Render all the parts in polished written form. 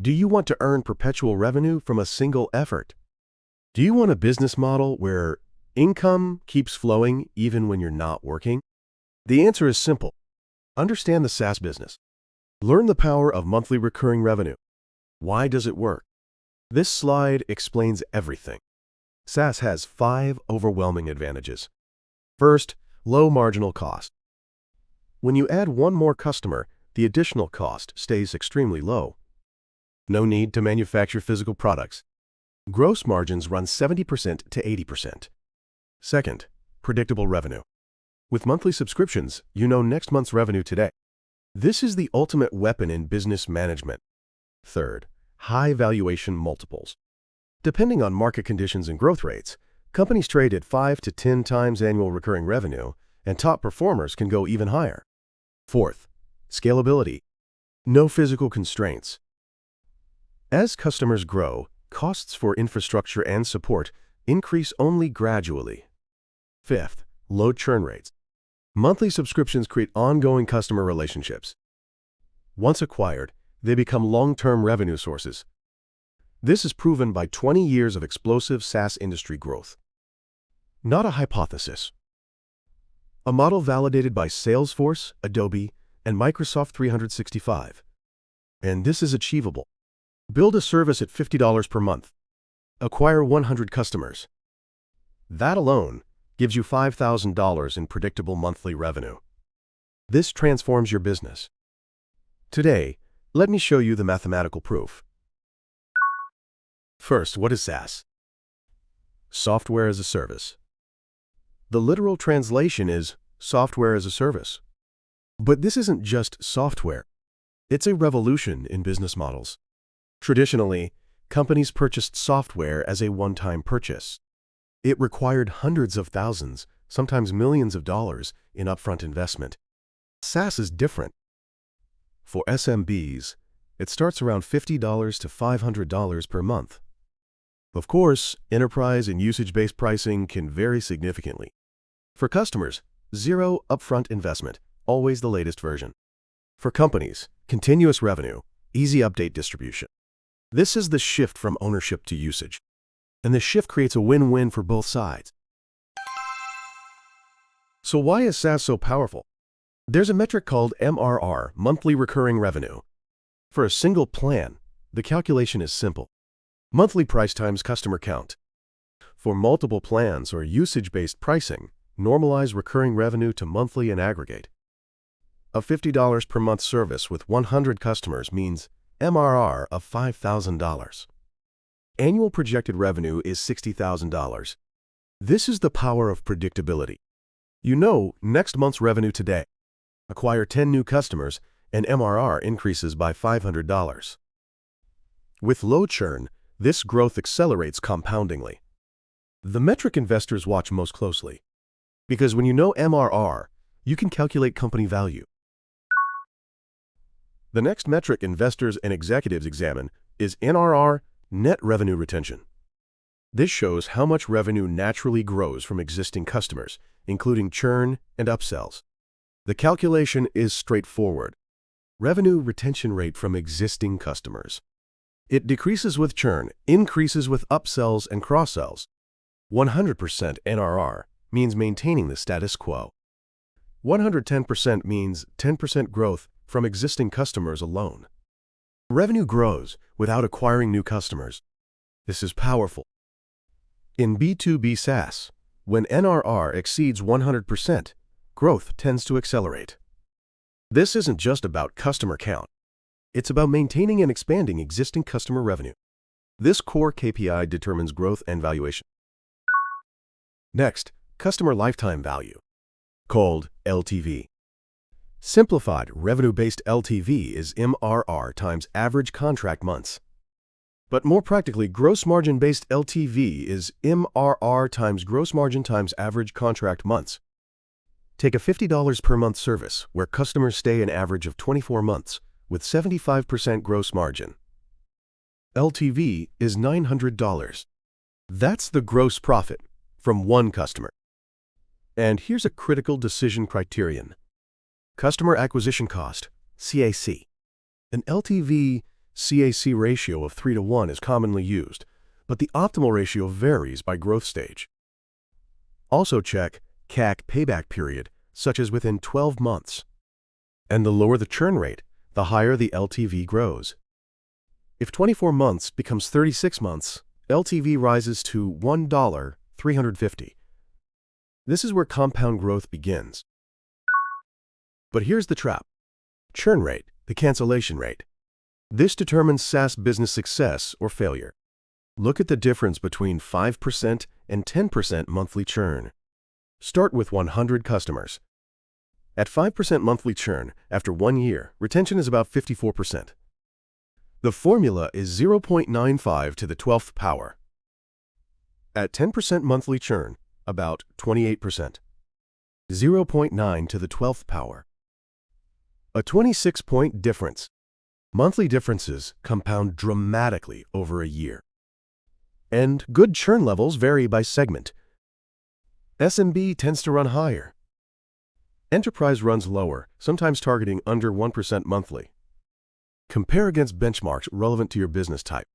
Do you want to earn perpetual revenue from a single effort? Do you want a business model where income keeps flowing even when you're not working? The answer is simple. Understand the SaaS business. Learn the power of monthly recurring revenue. Why does it work? This slide explains everything. SaaS has 5 overwhelming advantages. First, low marginal cost. When you add one more customer, the additional cost stays extremely low. No need to manufacture physical products. Gross margins run 70% to 80%. Second, predictable revenue. With monthly subscriptions, you know next month's revenue today. This is the ultimate weapon in business management. Third, high valuation multiples. Depending on market conditions and growth rates, companies trade at 5 to 10 times annual recurring revenue, and top performers can go even higher. Fourth, scalability. No physical constraints. As customers grow, costs for infrastructure and support increase only gradually. Fifth, low churn rates. Monthly subscriptions create ongoing customer relationships. Once acquired, they become long-term revenue sources. This is proven by 20 years of explosive SaaS industry growth. Not a hypothesis. A model validated by Salesforce, Adobe, and Microsoft 365. And this is achievable. Build a service at $50 per month. Acquire 100 customers. That alone gives you $5,000 in predictable monthly revenue. This transforms your business. Today, let me show you the mathematical proof. First, what is SaaS? Software as a service. The literal translation is software as a service. But this isn't just software. It's a revolution in business models. Traditionally, companies purchased software as a one-time purchase. It required hundreds of thousands, sometimes millions of dollars in upfront investment. SaaS is different. For SMBs, it starts around $50 to $500 per month. Of course, enterprise and usage-based pricing can vary significantly. For customers, zero upfront investment, always the latest version. For companies, continuous revenue, easy update distribution. This is the shift from ownership to usage. And the shift creates a win-win for both sides. So why is SaaS so powerful? There's a metric called MRR, monthly recurring revenue. For a single plan, the calculation is simple. Monthly price times customer count. For multiple plans or usage-based pricing, normalize recurring revenue to monthly and aggregate. A $50 per month service with 100 customers means MRR of $5,000. Annual projected revenue is $60,000. This is the power of predictability. You know next month's revenue today. Acquire 10 new customers, and MRR increases by $500. With low churn, this growth accelerates compoundingly. The metric investors watch most closely. Because when you know MRR, you can calculate company value. The next metric investors and executives examine is NRR, net revenue retention. This shows how much revenue naturally grows from existing customers, including churn and upsells. The calculation is straightforward. Revenue retention rate from existing customers. It decreases with churn, increases with upsells and cross-sells. 100% NRR means maintaining the status quo. 110% means 10% growth from existing customers alone. Revenue grows without acquiring new customers. This is powerful. In B2B SaaS, when NRR exceeds 100%, growth tends to accelerate. This isn't just about customer count. It's about maintaining and expanding existing customer revenue. This core KPI determines growth and valuation. Next, customer lifetime value, called LTV. Simplified, revenue-based LTV is MRR times average contract months. But more practically, gross margin-based LTV is MRR times gross margin times average contract months. Take a $50 per month service where customers stay an average of 24 months with 75% gross margin. LTV is $900. That's the gross profit from one customer. And here's a critical decision criterion. Customer acquisition cost, CAC. An LTV CAC ratio of 3:1 is commonly used, but the optimal ratio varies by growth stage. Also check CAC payback period, such as within 12 months. And the lower the churn rate, the higher the LTV grows. If 24 months becomes 36 months, LTV rises to $1,350. This is where compound growth begins. But here's the trap. Churn rate, the cancellation rate. This determines SaaS business success or failure. Look at the difference between 5% and 10% monthly churn. Start with 100 customers. At 5% monthly churn, after 1 year, retention is about 54%. The formula is 0.95 to the 12th power. At 10% monthly churn, about 28%. 0.9 to the 12th power. A 26-point difference. Monthly differences compound dramatically over a year. And good churn levels vary by segment. SMB tends to run higher. Enterprise runs lower, sometimes targeting under 1% monthly. Compare against benchmarks relevant to your business type.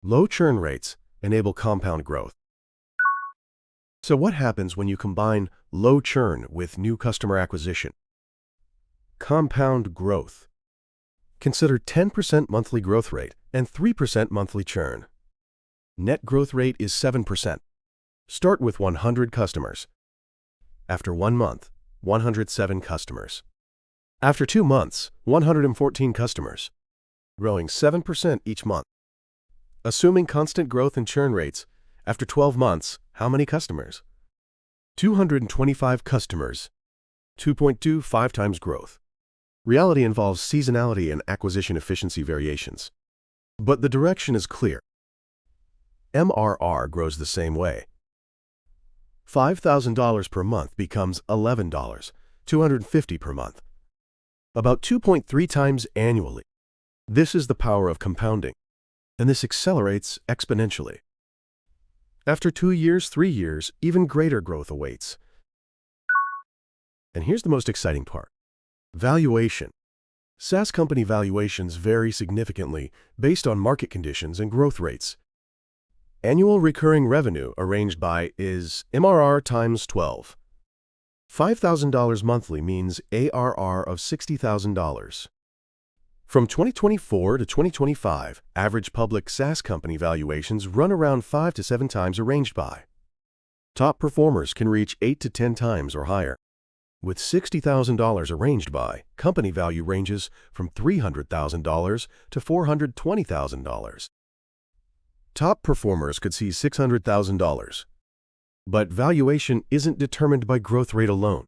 Low churn rates enable compound growth. So what happens when you combine low churn with new customer acquisition? Compound growth. Consider 10% monthly growth rate and 3% monthly churn. Net growth rate is 7%. Start with 100 customers. After 1 month, 107 customers. After 2 months, 114 customers, growing 7% each month. Assuming constant growth in churn rates, after 12 months, how many customers? 225 customers, 2.25 times growth. Reality involves seasonality and acquisition efficiency variations. But the direction is clear. MRR grows the same way. $5,000 per month becomes $11, $250 per month. About 2.3 times annually. This is the power of compounding, and this accelerates exponentially. After 2 years, 3 years, even greater growth awaits. And here's the most exciting part. Valuation. SaaS company valuations vary significantly based on market conditions and growth rates. Annual recurring revenue arranged by is MRR times 12. $5,000 monthly means ARR of $60,000. From 2024 to 2025, average public SaaS company valuations run around 5 to 7 times arranged by. Top performers can reach 8 to 10 times or higher. With $60,000 arranged by, company value ranges from $300,000 to $420,000. Top performers could see $600,000. But valuation isn't determined by growth rate alone.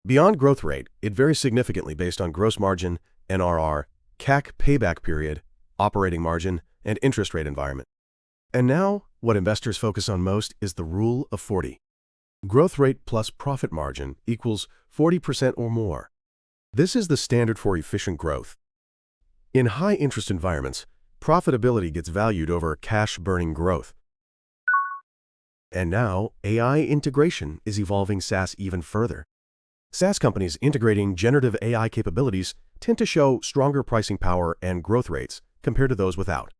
Beyond growth rate, it varies significantly based on gross margin, NRR, CAC payback period, operating margin, and interest rate environment. And now, what investors focus on most is the Rule of 40. Growth rate plus profit margin equals 40% or more. This is the standard for efficient growth. In high-interest environments, profitability gets valued over cash-burning growth. And now, AI integration is evolving SaaS even further. SaaS companies integrating generative AI capabilities tend to show stronger pricing power and growth rates compared to those without.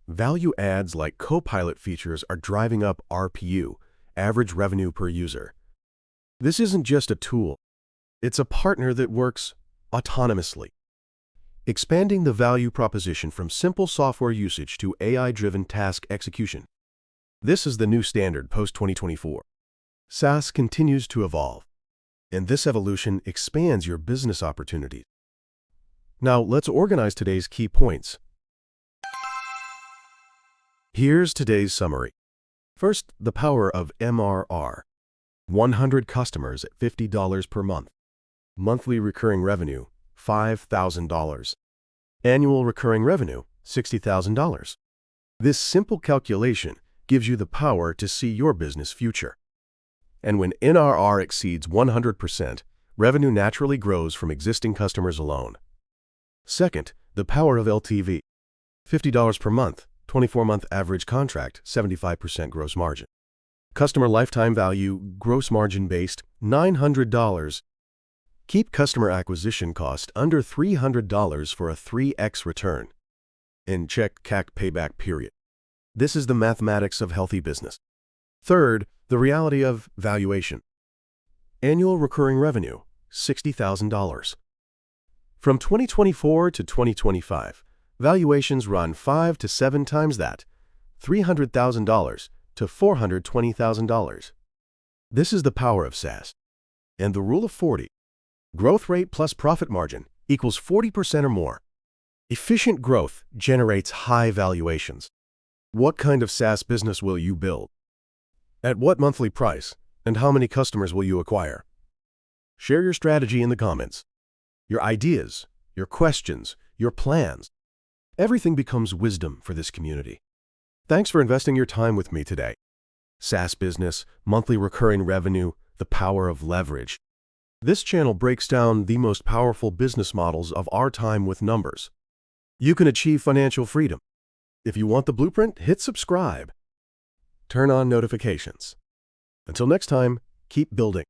Value adds like Copilot features are driving up RPU, average revenue per user. This isn't just a tool. It's a partner that works autonomously, expanding the value proposition from simple software usage to AI-driven task execution. This is the new standard post-2024. SaaS continues to evolve, and this evolution expands your business opportunities. Now, let's organize today's key points. Here's today's summary. First, the power of MRR. 100 customers at $50 per month. Monthly recurring revenue, $5,000. Annual recurring revenue, $60,000. This simple calculation gives you the power to see your business future. And when NRR exceeds 100%, revenue naturally grows from existing customers alone. Second, the power of LTV. $50 per month, 24-month average contract, 75% gross margin. Customer lifetime value, gross margin based, $900. Keep customer acquisition cost under $300 for a 3x return. and check CAC payback period. This is the mathematics of healthy business. Third, the reality of valuation. Annual recurring revenue, $60,000. From 2024 to 2025, valuations run 5 to 7 times that, $300,000 to $420,000. This is the power of SaaS. And the rule of 40. Growth rate plus profit margin equals 40% or more. Efficient growth generates high valuations. What kind of SaaS business will you build? At what monthly price? And how many customers will you acquire? Share your strategy in the comments. Your ideas, your questions, your plans. Everything becomes wisdom for this community. Thanks for investing your time with me today. SaaS business, monthly recurring revenue, the power of leverage. This channel breaks down the most powerful business models of our time with numbers. You can achieve financial freedom. If you want the blueprint, hit subscribe. Turn on notifications. Until next time, keep building.